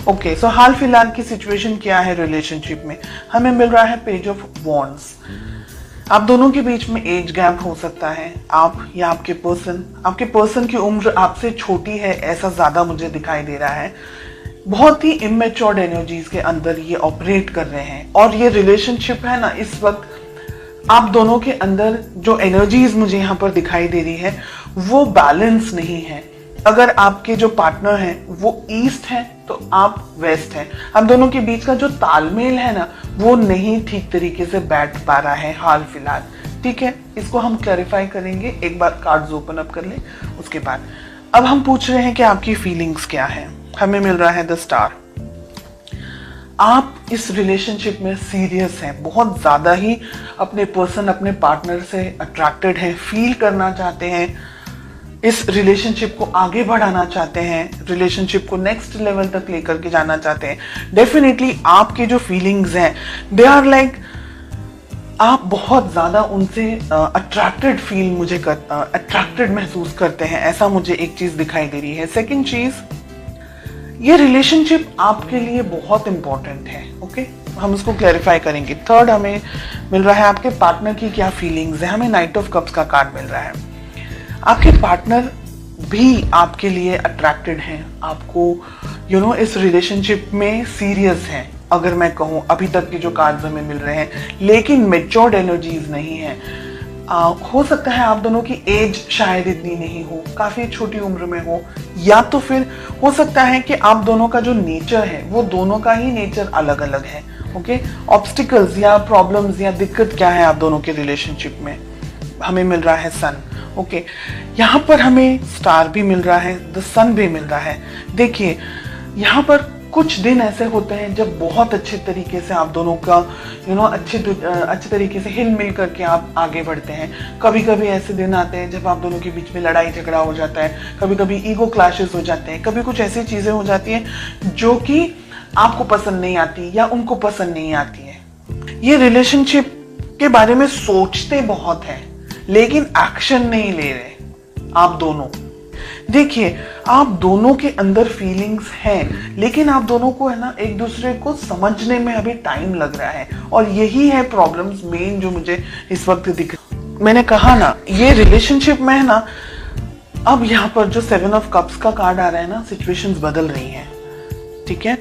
Okay, सो हाल फिलहाल की situation क्या है रिलेशनशिप में? हमें मिल रहा है पेज ऑफ वॉन्ड्स। आप दोनों के बीच में एज गैप हो सकता है, आप या आपके पर्सन की उम्र आपसे छोटी है, ऐसा ज्यादा मुझे दिखाई दे रहा है। बहुत ही इमेच्योर्ड एनर्जीज के अंदर ये ऑपरेट कर रहे हैं, और ये रिलेशनशिप है ना, इस वक्त आप दोनों के अंदर जो एनर्जीज मुझे यहाँ पर दिखाई दे रही है वो बैलेंस नहीं है। अगर आपके जो पार्टनर हैं वो ईस्ट हैं तो आप वेस्ट हैं। हम दोनों के बीच का जो तालमेल है ना वो नहीं ठीक तरीके से बैठ पा रहा है हाल फिलहाल। ठीक है, इसको हम क्लैरिफाई करेंगे। एक बार कार्ड्स ओपन अप कर ले, उसके बाद अब हम पूछ रहे हैं कि आपकी फीलिंग्स क्या है। हमें मिल रहा है द स्टार। आप इस रिलेशनशिप में सीरियस हैं, बहुत ज्यादा ही अपने पर्सन, अपने पार्टनर से अट्रैक्टेड हैं, फील करना चाहते हैं, इस रिलेशनशिप को आगे बढ़ाना चाहते हैं, रिलेशनशिप को नेक्स्ट लेवल तक लेकर के जाना चाहते हैं। डेफिनेटली आपके जो फीलिंग्स हैं दे आर लाइक, आप बहुत ज्यादा उनसे अट्रैक्टेड अट्रैक्टेड महसूस करते हैं, ऐसा मुझे एक चीज दिखाई दे रही है। सेकंड चीज, ये रिलेशनशिप आपके लिए बहुत इंपॉर्टेंट है। ओके, हम इसको क्लैरिफाई करेंगे। थर्ड, हमें मिल रहा है आपके पार्टनर की क्या फीलिंग्स है। हमें नाइट ऑफ कप्स का कार्ड मिल रहा है। आपके पार्टनर भी आपके लिए अट्रैक्टेड हैं, आपको इस रिलेशनशिप में सीरियस हैं। अगर मैं कहूँ अभी तक के जो कार्ड्स हमें मिल रहे हैं, लेकिन मेच्योर्ड एनर्जीज नहीं है। हो सकता है आप दोनों की एज शायद इतनी नहीं हो, काफी छोटी उम्र में हो, या तो फिर हो सकता है कि आप दोनों का जो नेचर है वो दोनों का ही नेचर अलग अलग है। ओके, ऑब्स्टिकल्स या प्रॉब्लम्स या दिक्कत क्या है आप दोनों के रिलेशनशिप में? हमें मिल रहा है सन। ओके, यहाँ पर हमें स्टार भी मिल रहा है, द सन भी मिल रहा है। देखिए, यहाँ पर कुछ दिन ऐसे होते हैं जब बहुत अच्छे तरीके से आप दोनों का अच्छे तरीके से हिल मिल करके आप आगे बढ़ते हैं। कभी कभी ऐसे दिन आते हैं जब आप दोनों के बीच में लड़ाई झगड़ा हो जाता है, कभी कभी ईगो क्लैशेस हो जाते हैं, कभी कुछ ऐसी चीजें हो जाती हैं जो कि आपको पसंद नहीं आती या उनको पसंद नहीं आती है। ये रिलेशनशिप के बारे में सोचते बहुत हैं लेकिन एक्शन नहीं ले रहे आप दोनों। देखिए, आप दोनों के अंदर फीलिंग्स हैं, लेकिन आप दोनों को है ना एक दूसरे को समझने में अभी टाइम लग रहा है, और यही है प्रॉब्लम्स मेन जो मुझे इस वक्त दिख। मैंने कहा ना, ये रिलेशनशिप में है ना, अब यहाँ पर जो 7 ऑफ कप्स का कार्ड आ रहा है ना, सिचुएशंस बदल रही हैं। ठीक है,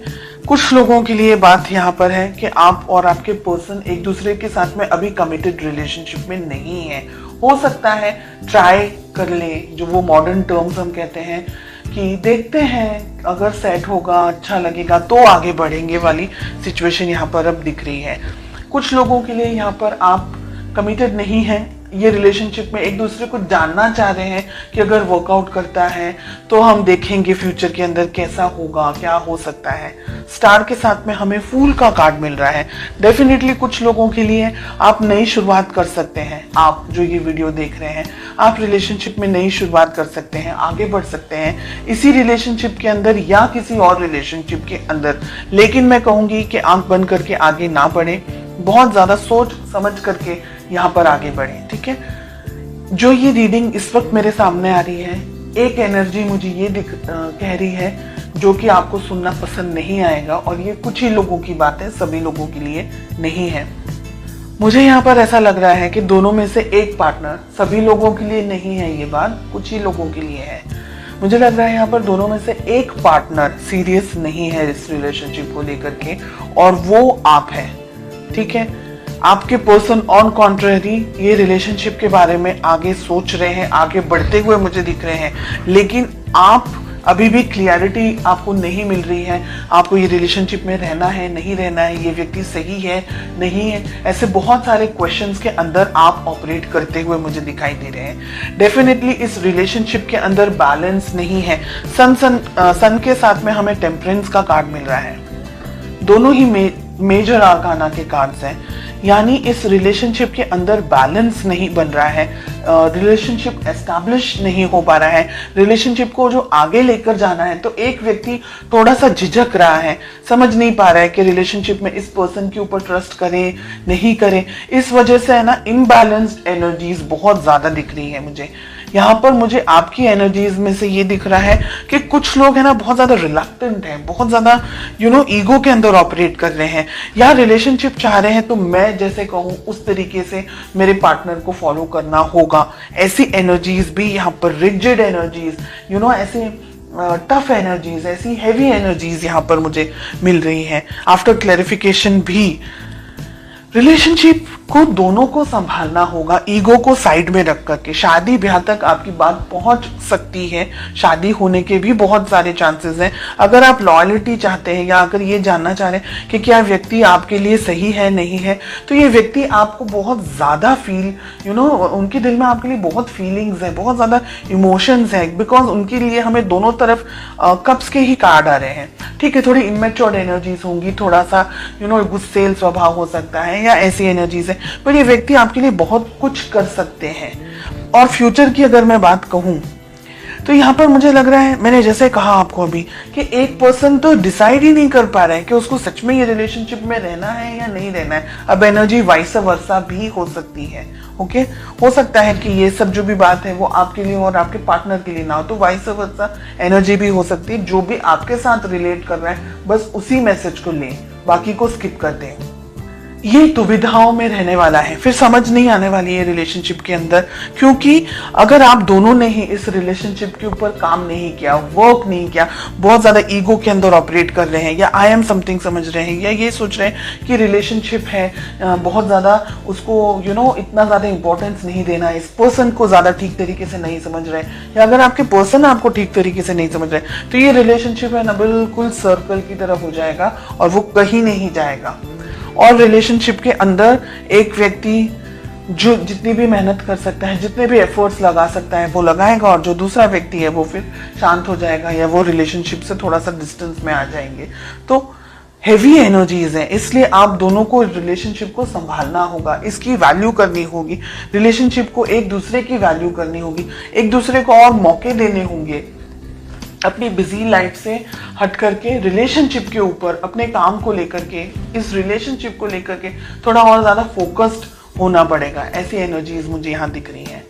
कुछ लोगों के लिए बात यहाँ पर है कि आप और आपके पर्सन एक दूसरे के साथ में अभी कमिटेड रिलेशनशिप में नहीं है। हो सकता है ट्राई कर ले, जो वो मॉडर्न टर्म्स हम कहते हैं कि देखते हैं अगर सेट होगा, अच्छा लगेगा तो आगे बढ़ेंगे वाली सिचुएशन यहाँ पर अब दिख रही है। कुछ लोगों के लिए यहाँ पर आप कमिटेड नहीं हैं, ये रिलेशनशिप में एक दूसरे को जानना चाह रहे हैं कि अगर वर्कआउट करता है तो हम देखेंगे फ्यूचर के अंदर कैसा होगा, क्या हो सकता है। स्टार के साथ में हमें फूल का कार्ड मिल रहा है। डेफिनेटली कुछ लोगों के लिए आप नई शुरुआत कर सकते हैं। आप जो ये वीडियो देख रहे हैं, आप रिलेशनशिप में नई शुरुआत कर सकते हैं, आगे बढ़ सकते हैं इसी रिलेशनशिप के अंदर या किसी और रिलेशनशिप के अंदर। लेकिन मैं कहूंगी कि आंख बंद करके आगे ना बढ़े, बहुत ज्यादा सोच समझ करके यहाँ पर आगे बढ़े। ठीक है, जो ये रीडिंग इस वक्त मेरे सामने आ रही है, एक एनर्जी मुझे ये कह रही है जो कि आपको सुनना पसंद नहीं आएगा, और ये कुछ ही लोगों की बात है, सभी लोगों के लिए नहीं है। मुझे यहाँ पर ऐसा लग रहा है कि दोनों में से एक पार्टनर, सभी लोगों के लिए नहीं है ये बात, कुछ ही लोगों के लिए है। मुझे लग रहा है यहाँ पर दोनों में से एक पार्टनर सीरियस नहीं है इस रिलेशनशिप को लेकर के, और वो आप है। ठीक है, आपके पर्सन ऑन कॉन्ट्रेरी ये रिलेशनशिप के बारे में आगे सोच रहे हैं, आगे बढ़ते हुए मुझे दिख रहे हैं, लेकिन आप अभी भी क्लियरिटी आपको नहीं मिल रही है। आपको ये रिलेशनशिप में रहना है, नहीं रहना है, ये व्यक्ति सही है, नहीं है, ऐसे बहुत सारे क्वेश्चंस के अंदर आप ऑपरेट करते हुए मुझे दिखाई दे रहे हैं। डेफिनेटली इस रिलेशनशिप के अंदर बैलेंस नहीं है। सन के साथ में हमें टेम्परेंस का कार्ड मिल रहा है। दोनों ही मेजर आर्काना के कार्ड्स हैं, यानी इस रिलेशनशिप के अंदर बैलेंस नहीं बन रहा है। रिलेशनशिप एस्टैब्लिश नहीं हो पा रहा है, रिलेशनशिप को जो आगे लेकर जाना है, तो एक व्यक्ति थोड़ा सा झिझक रहा है, समझ नहीं पा रहा है कि रिलेशनशिप में इस पर्सन के ऊपर ट्रस्ट करें नहीं करें। इस वजह से है ना इम्बैलेंस्ड एनर्जीज बहुत ज्यादा दिख रही है मुझे। यहाँ पर मुझे आपकी एनर्जीज में से ये दिख रहा है कि कुछ लोग है ना बहुत ज्यादा रिलक्टेंट हैं, बहुत ज्यादा ईगो के अंदर ऑपरेट कर रहे हैं, या रिलेशनशिप चाह रहे हैं तो मैं जैसे कहूँ उस तरीके से मेरे पार्टनर को फॉलो करना होगा। ऐसी एनर्जीज भी यहाँ पर, रिजिड एनर्जीज, ऐसे टफ एनर्जीज, ऐसी हैवी एनर्जीज यहाँ पर मुझे मिल रही हैं। आफ्टर क्लैरिफिकेशन भी रिलेशनशिप को दोनों को संभालना होगा, ईगो को साइड में रख करके। शादी ब्याह तक आपकी बात पहुंच सकती है, शादी होने के भी बहुत सारे चांसेस हैं। अगर आप लॉयल्टी चाहते हैं या अगर ये जानना चाह रहे हैं कि क्या व्यक्ति आपके लिए सही है नहीं है, तो ये व्यक्ति आपको बहुत ज्यादा उनके दिल में आपके लिए बहुत फीलिंग्स है, बहुत ज्यादा इमोशंस है, बिकॉज उनके लिए हमें दोनों तरफ कप्स के ही कार्ड आ रहे हैं। ठीक है, थोड़ी इमेच्योर एनर्जीज होंगी, थोड़ा सा गुस्सेल स्वभाव हो सकता है या ऐसी एनर्जीज है, पर ये व्यक्ति आपके लिए बहुत कुछ कर सकते हैं। और फ्यूचर की अगर मैं बात कहूं तो यहाँ पर मुझे लग रहा है, मैंने जैसे कहा आपको अभी, कि एक पर्सन तो डिसाइड ही नहीं कर पा रहा है कि उसको सच में ये रिलेशनशिप में रहना है या नहीं रहना है। अब एनर्जी वाइस वर्सा भी हो सकती है। ओके, हो सकता है कि ये सब जो भी बात है वो आपके लिए और आपके पार्टनर के लिए ना हो, तो वाइस वर्सा एनर्जी भी हो सकती है। जो भी आपके साथ रिलेट कर रहा है बस उसी मैसेज को लें, बाकी को स्किप कर दें। ये दुविधाओं में रहने वाला है, फिर समझ नहीं आने वाली है रिलेशनशिप के अंदर, क्योंकि अगर आप दोनों ने ही इस रिलेशनशिप के ऊपर काम नहीं किया, वर्क नहीं किया, बहुत ज्यादा ईगो के अंदर ऑपरेट कर रहे हैं, या आई एम समथिंग समझ रहे हैं, या ये सोच रहे हैं कि रिलेशनशिप है, बहुत ज्यादा उसको इतना ज्यादा इंपॉर्टेंस नहीं देना, इस पर्सन को ज्यादा ठीक तरीके से नहीं समझ रहे, या अगर आपके पर्सन आपको ठीक तरीके से नहीं समझ रहे, तो ये रिलेशनशिप है ना बिल्कुल सर्कल की तरफ हो जाएगा और वो कहीं नहीं जाएगा। और रिलेशनशिप के अंदर एक व्यक्ति जो जितनी भी मेहनत कर सकता है, जितने भी एफर्ट्स लगा सकता है वो लगाएगा, और जो दूसरा व्यक्ति है वो फिर शांत हो जाएगा या वो रिलेशनशिप से थोड़ा सा डिस्टेंस में आ जाएंगे। तो हेवी एनर्जीज हैं, इसलिए आप दोनों को रिलेशनशिप को संभालना होगा, इसकी वैल्यू करनी होगी, रिलेशनशिप को एक दूसरे की वैल्यू करनी होगी, एक दूसरे को और मौके देने होंगे, अपनी बिजी लाइफ से हट करके रिलेशनशिप के ऊपर, अपने काम को लेकर के, इस रिलेशनशिप को लेकर के थोड़ा और ज्यादा फोकस्ड होना पड़ेगा। ऐसी एनर्जीज मुझे यहाँ दिख रही हैं।